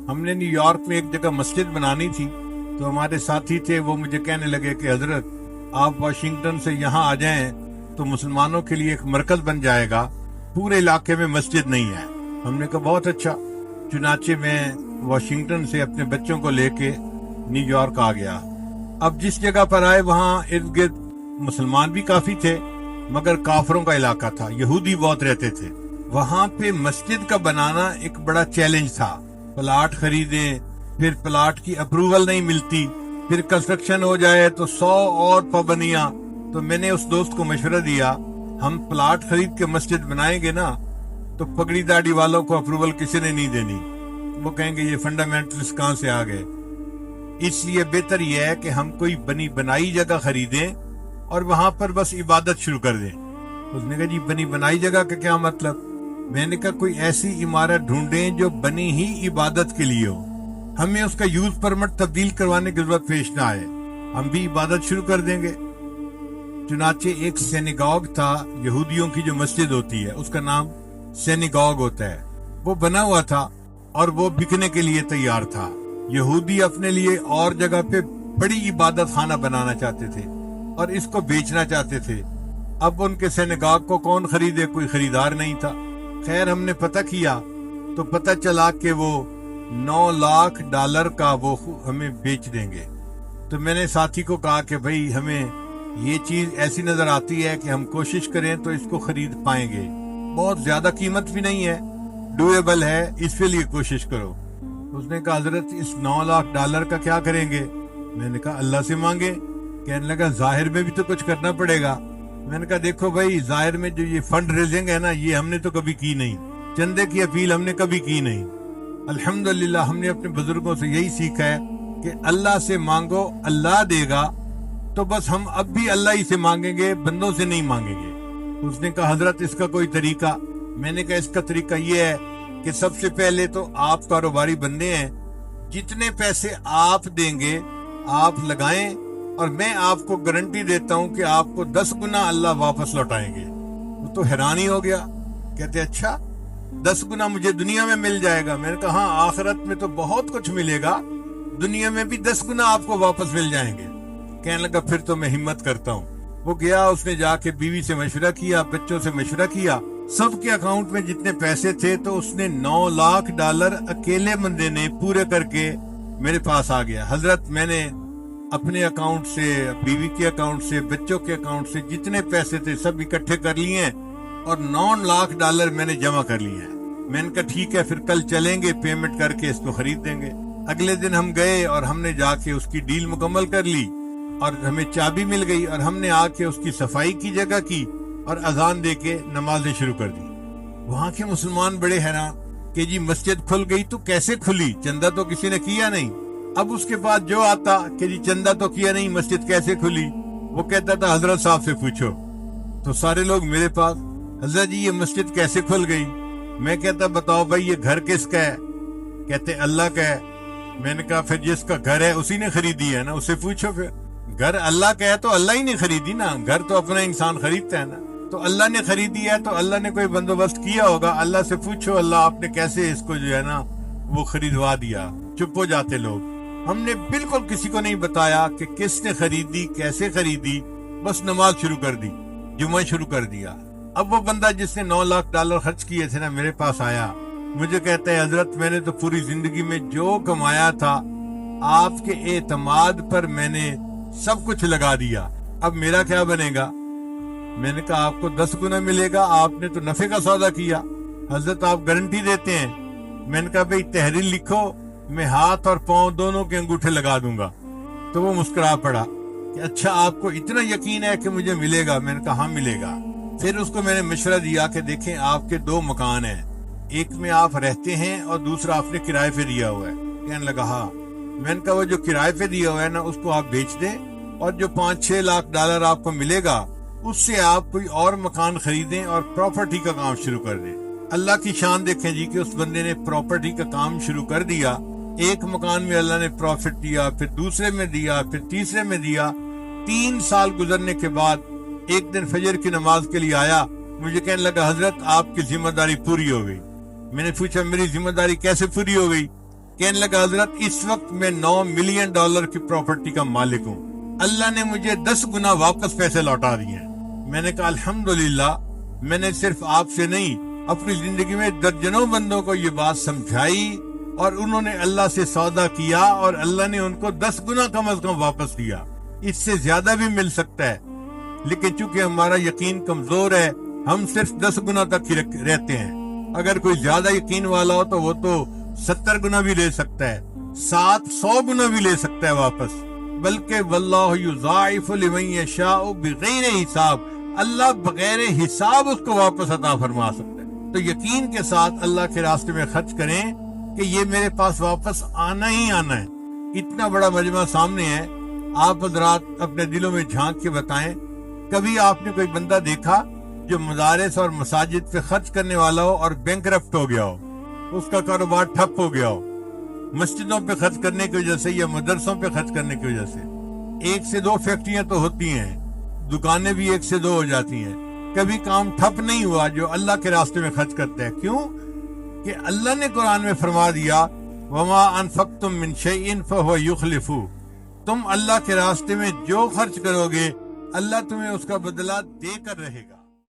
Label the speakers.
Speaker 1: ہم نے new York میں ایک جگہ مسجد بنانی تھی، تو ہمارے ساتھی تھے، وہ مجھے کہنے لگے کہ حضرت آپ واشنگٹن سے یہاں آ جائیں تو مسلمانوں کے لیے ایک مرکز بن جائے گا، پورے علاقے میں مسجد نہیں ہے۔ ہم نے کہا بہت اچھا۔ چنانچہ میں واشنگٹن سے اپنے بچوں کو لے کے نیو یارک آ گیا۔ اب جس جگہ پر آئے وہاں ارد گرد مسلمان بھی کافی تھے، مگر کافروں کا علاقہ تھا، یہودی بہت رہتے تھے۔ وہاں پہ مسجد کا بنانا ایک بڑا چیلنج تھا۔ پلاٹ خریدیں، پھر پلاٹ کی اپروول نہیں ملتی، پھر کنسٹرکشن ہو جائے تو 100 اور پابندیاں۔ تو میں نے اس دوست کو مشورہ دیا، ہم پلاٹ خرید کے مسجد بنائیں گے نا تو پگڑی داڑھی والوں کو اپروول کسی نے نہیں دینی، وہ کہیں گے یہ فنڈامنٹلسٹ کہاں سے آ گئے۔ اس لیے بہتر یہ ہے کہ ہم کوئی بنی بنائی جگہ خریدیں اور وہاں پر بس عبادت شروع کر دیں۔ اس نے کہا جی بنی بنائی جگہ کا کیا مطلب؟ میں نے کہا کوئی ایسی عمارت ڈھونڈیں جو بنی ہی عبادت کے لیے ہو، ہمیں اس کا یوز پرمٹ تبدیل کروانے کی ضرورت پیش نہ آئے، ہم بھی عبادت شروع کر دیں گے۔ چنانچہ ایک سینیگاگ تھا، یہودیوں کی جو مسجد ہوتی ہے اس کا نام سینیگاگ ہوتا ہے، وہ بنا ہوا تھا اور وہ بکنے کے لیے تیار تھا۔ یہودی اپنے لیے اور جگہ پہ بڑی عبادت خانہ بنانا چاہتے تھے اور اس کو بیچنا چاہتے تھے۔ اب ان کے سینیگاگ کو کون خریدے؟ کوئی خریدار نہیں تھا۔ خیر ہم نے پتہ کیا تو پتہ چلا کہ وہ $9 لاکھ کا وہ ہمیں بیچ دیں گے۔ تو میں نے ساتھی کو کہا کہ بھائی ہمیں یہ چیز ایسی نظر آتی ہے کہ ہم کوشش کریں تو اس کو خرید پائیں گے، بہت زیادہ قیمت بھی نہیں ہے، ڈویبل ہے، اس کے لیے کوشش کرو۔ اس نے کہا حضرت اس $9 لاکھ کا کیا کریں گے؟ میں نے کہا اللہ سے مانگے۔ کہنے لگا ظاہر میں بھی تو کچھ کرنا پڑے گا۔ میں نے کہا دیکھو بھائی، ظاہر میں جو یہ فنڈ ریزنگ ہے نا، یہ ہم نے تو کبھی کی نہیں، چندے کی اپیل ہم نے کبھی کی نہیں۔ الحمدللہ ہم نے اپنے بزرگوں سے یہی سیکھا ہے کہ اللہ سے مانگو، اللہ دے گا، تو بس ہم اب بھی اللہ ہی سے مانگیں گے، بندوں سے نہیں مانگیں گے۔ اس نے کہا حضرت اس کا کوئی طریقہ؟ میں نے کہا اس کا طریقہ یہ ہے کہ سب سے پہلے تو آپ کاروباری بندے ہیں، جتنے پیسے آپ دیں گے آپ لگائیں، اور میں آپ کو گارنٹی دیتا ہوں کہ آپ کو 10 گنا اللہ واپس لوٹائیں گے۔ وہ تو حیران ہی ہو گیا، کہتے اچھا 10 گنا مجھے دنیا میں مل جائے گا؟ میں نے کہا ہاں، آخرت میں تو بہت کچھ ملے گا، دنیا میں بھی 10 گنا آپ کو واپس مل جائیں گے۔ کہنے لگا پھر تو میں ہمت کرتا ہوں۔ وہ گیا، اس نے جا کے بیوی سے مشورہ کیا، بچوں سے مشورہ کیا، سب کے اکاؤنٹ میں جتنے پیسے تھے تو اس نے $9 لاکھ اکیلے بندے نے پورے کر کے میرے پاس آ گیا۔ حضرت میں نے اپنے اکاؤنٹ سے، بیوی کے اکاؤنٹ سے، بچوں کے اکاؤنٹ سے جتنے پیسے تھے سب اکٹھے کر لیے ہیں اور $9 لاکھ میں نے جمع کر لیے ہیں۔ میں نے کہا ٹھیک ہے، پھر کل چلیں گے، پیمنٹ کر کے اس کو خرید دیں گے۔ اگلے دن ہم گئے اور ہم نے جا کے اس کی ڈیل مکمل کر لی اور ہمیں چابی مل گئی، اور ہم نے آ کے اس کی صفائی کی جگہ کی اور اذان دے کے نمازیں شروع کر دی۔ وہاں کے مسلمان بڑے حیران کہ جی مسجد کھل گئی تو کیسے کھلی؟ چندہ تو کسی نے کیا نہیں۔ اب اس کے بعد جو آتا کہ جی چندہ تو کیا نہیں، مسجد کیسے کھلی؟ وہ کہتا تھا حضرت صاحب سے پوچھو۔ تو سارے لوگ میرے پاس، حضرت جی یہ مسجد کیسے کھل گئی؟ میں کہتا بتاؤ بھائی یہ گھر کس کا ہے؟ کہتے اللہ کا ہے۔ میں نے کہا پھر جس کا گھر ہے اسی نے خریدی ہے نا، اسے پوچھو۔ پھر گھر اللہ کا ہے تو اللہ ہی نے خریدی نا، گھر تو اپنا انسان خریدتا ہے نا، تو اللہ نے خریدی ہے تو اللہ نے کوئی بندوبست کیا ہوگا، اللہ سے پوچھو اللہ آپ نے کیسے اس کو جو ہے نا وہ خریدوا دیا۔ چپ ہو جاتے لوگ۔ ہم نے بالکل کسی کو نہیں بتایا کہ کس نے خریدی، کیسے خریدی، بس نماز شروع کر دی، جمعہ شروع کر دیا۔ اب وہ بندہ جس نے $9 لاکھ خرچ کیے تھے نا میرے پاس آیا، مجھے کہتا ہے حضرت میں نے تو پوری زندگی میں جو کمایا تھا آپ کے اعتماد پر میں نے سب کچھ لگا دیا، اب میرا کیا بنے گا؟ میں نے کہا آپ کو 10 گنا ملے گا، آپ نے تو نفع کا سودا کیا۔ حضرت آپ گارنٹی دیتے ہیں؟ میں نے کہا بھئی تحریر لکھو، میں ہاتھ اور پاؤں دونوں کے انگوٹھے لگا دوں گا۔ تو وہ مسکرا پڑا کہ اچھا آپ کو اتنا یقین ہے کہ مجھے ملے گا؟ میں نے کہا ہاں ملے گا۔ پھر اس کو میں نے مشورہ دیا کہ دیکھیں آپ کے 2 مکان ہیں، ایک میں آپ رہتے ہیں اور دوسرا آپ نے کرائے پہ دیا ہوا ہے۔ کہنے لگا ہاں۔ میں نے کہا وہ جو کرائے پہ دیا ہوا ہے نا اس کو آپ بیچ دیں، اور جو $5-6 لاکھ آپ کو ملے گا اس سے آپ کوئی اور مکان خریدیں اور پراپرٹی کا کام شروع کر دیں۔ اللہ کی شان دیکھیں جی کہ اس بندے نے پراپرٹی کا کام شروع کر دیا۔ ایک مکان میں اللہ نے پروفٹ دیا، پھر دوسرے میں دیا، پھر تیسرے میں دیا۔ 3 سال گزرنے کے بعد ایک دن فجر کی نماز کے لیے آیا، مجھے کہنے لگا حضرت آپ کی ذمہ داری پوری ہو گئی۔ میں نے پوچھا میری ذمہ داری کیسے پوری ہو گئی؟ کہنے لگا حضرت اس وقت میں $9 ملین کی پراپرٹی کا مالک ہوں، اللہ نے مجھے 10 گنا واپس پیسے لوٹا دیے ہیں۔ میں نے کہا الحمدللہ، میں نے صرف آپ سے نہیں اپنی زندگی میں درجنوں بندوں کو یہ بات سمجھائی اور انہوں نے اللہ سے سودا کیا اور اللہ نے ان کو 10 گنا کم از کم واپس دیا۔ اس سے زیادہ بھی مل سکتا ہے، لیکن چونکہ ہمارا یقین کمزور ہے ہم صرف 10 گنا تک ہی رہتے ہیں۔ اگر کوئی زیادہ یقین والا ہو تو وہ تو 70 گنا بھی لے سکتا ہے، 100 گنا بھی لے سکتا ہے واپس۔ بلکہ واللہ یضاعف لمن یشاء بغیر حساب، اللہ بغیر حساب اس کو واپس عطا فرما سکتا ہے۔ تو یقین کے ساتھ اللہ کے راستے میں خرچ کریں کہ یہ میرے پاس واپس آنا ہی آنا ہے۔ اتنا بڑا مجمع سامنے ہے، آپ حضرات اپنے دلوں میں جھانک کے بتائیں، کبھی آپ نے کوئی بندہ دیکھا جو مدارس اور مساجد پہ خرچ کرنے والا ہو اور بینکرپٹ ہو گیا ہو، اس کا کاروبار ٹھپ ہو گیا ہو، مسجدوں پہ خرچ کرنے کی وجہ سے یا مدرسوں پہ خرچ کرنے کی وجہ سے؟ 1 سے 2 فیکٹریاں تو ہوتی ہیں، دکانیں بھی 1 سے 2 ہو جاتی ہیں، کبھی کام ٹھپ نہیں ہوا جو اللہ کے راستے میں خرچ کرتا ہے۔ کیوں کہ اللہ نے قرآن میں فرما دیا وما انفقتم من شیء فهو یخلفہ، تم اللہ کے راستے میں جو خرچ کرو گے اللہ تمہیں اس کا بدلہ دے کر رہے گا۔